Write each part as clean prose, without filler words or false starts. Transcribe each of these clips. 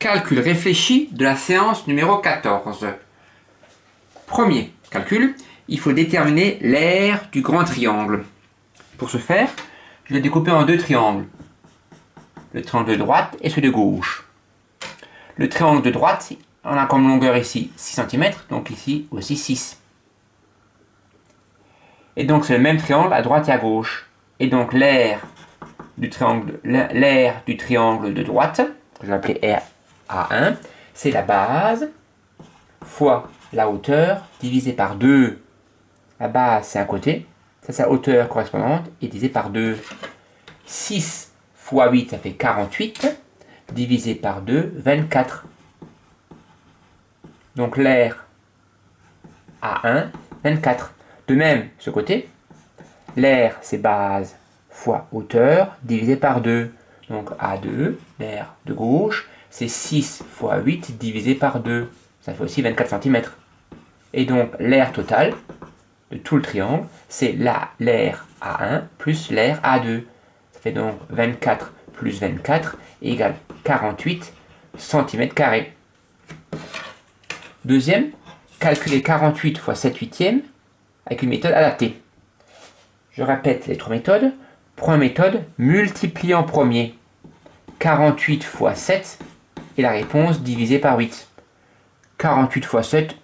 Calcul réfléchi de la séance numéro 14. Premier calcul, il faut déterminer l'aire du grand triangle. Pour ce faire, je vais découper en deux triangles. Le triangle de droite et celui de gauche. Le triangle de droite, on a comme longueur ici 6 cm, donc ici aussi 6. Et donc c'est le même triangle à droite et à gauche. Et donc l'aire du triangle de droite, que je vais appeler A1, c'est la base fois la hauteur divisé par 2. La base, c'est un côté. Ça, c'est la hauteur correspondante. Et divisé par 2. 6 fois 8, ça fait 48. Divisé par 2, 24. Donc l'aire A1, 24. De même, ce côté, l'aire, c'est base fois hauteur divisé par 2. Donc A2, l'aire de gauche, c'est 6 fois 8 divisé par 2. Ça fait aussi 24 cm. Et donc l'aire totale de tout le triangle, c'est l'aire A1 plus l'aire A2. Ça fait donc 24 plus 24 égale 48 cm². Deuxième, calculer 48 fois 7 huitièmes avec une méthode adaptée. Je répète les trois méthodes. Première méthode, multiplier en premier 48 fois 7 et la réponse divisée par 8. 48 fois 7,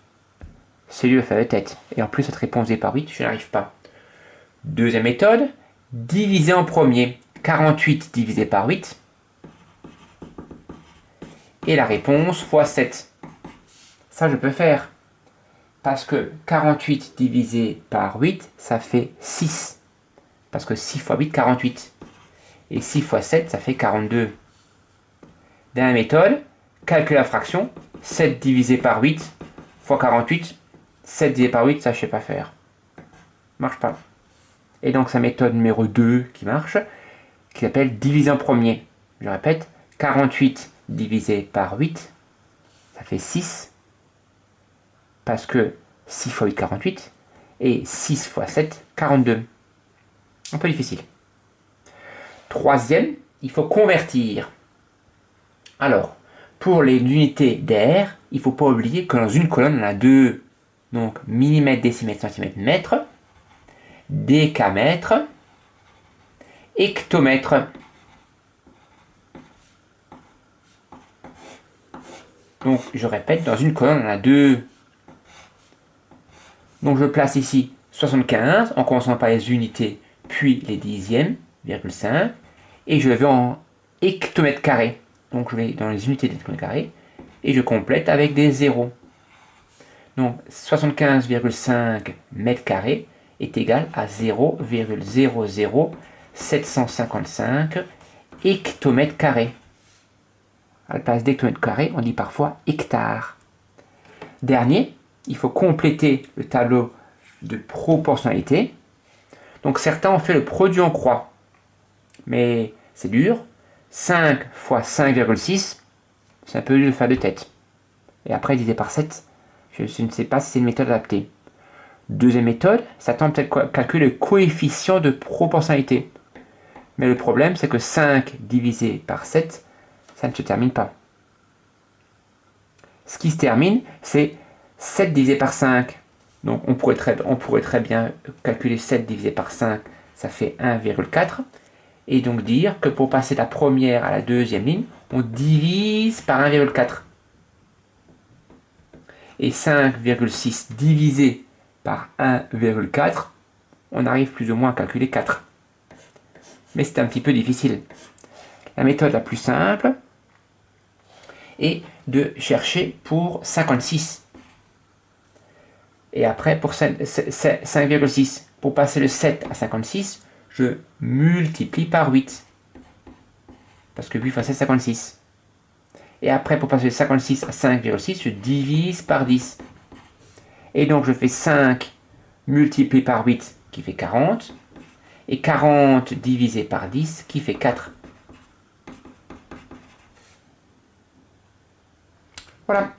c'est lui le faire de tête. Et en plus, cette réponse divisée par 8, je n'arrive pas. Deuxième méthode, diviser en premier 48 divisé par 8 et la réponse fois 7. Ça, je peux faire. Parce que 48 divisé par 8, ça fait 6. Parce que 6 fois 8, 48. Et 6 fois 7, ça fait 42. Dernière méthode, calculer la fraction. 7 divisé par 8 fois 48. 7 divisé par 8, ça je ne sais pas faire. Marche pas. Et donc c'est la méthode numéro 2 qui marche, qui s'appelle diviser en premier. Je répète, 48 divisé par 8, ça fait 6. Parce que 6 fois 8, 48. Et 6 fois 7, 42. Un peu difficile. Troisième, il faut convertir. Alors, pour les unités d'air, il ne faut pas oublier que dans une colonne, on a deux. Donc, millimètre, décimètre, centimètre, mètre, décamètre, hectomètre. Donc, je répète, dans une colonne, on a deux. Donc, je place ici 75, en commençant par les unités, puis les dixièmes, 0,5, et je vais en hectomètre carré. Donc, je vais dans les unités d'hectomètre carré, et je complète avec des zéros. Donc, 75,5 mètres carrés est égal à 0,00755 hectomètres carrés. À la place d'hectomètre carré, on dit parfois hectare. Dernier, il faut compléter le tableau de proportionnalité. Donc certains ont fait le produit en croix, mais c'est dur. 5 fois 5,6, c'est un peu dur de faire de tête. Et après divisé par 7, je ne sais pas si c'est une méthode adaptée. Deuxième méthode, ça tente peut-être à calculer le coefficient de proportionnalité. Mais le problème, c'est que 5 divisé par 7, ça ne se termine pas. Ce qui se termine, c'est 7 divisé par 5. Donc on pourrait très bien calculer 7 divisé par 5, ça fait 1,4. Et donc dire que pour passer de la première à la deuxième ligne, on divise par 1,4. Et 5,6 divisé par 1,4, on arrive plus ou moins à calculer 4. Mais c'est un petit peu difficile. La méthode la plus simple est de chercher pour 56. Et après, pour 5,6, pour passer le 7 à 56, je multiplie par 8. Parce que 8 fois 7, 56. Et après, pour passer de 56 à 5,6, je divise par 10. Et donc, je fais 5 multiplié par 8 qui fait 40. Et 40 divisé par 10 qui fait 4. Voilà.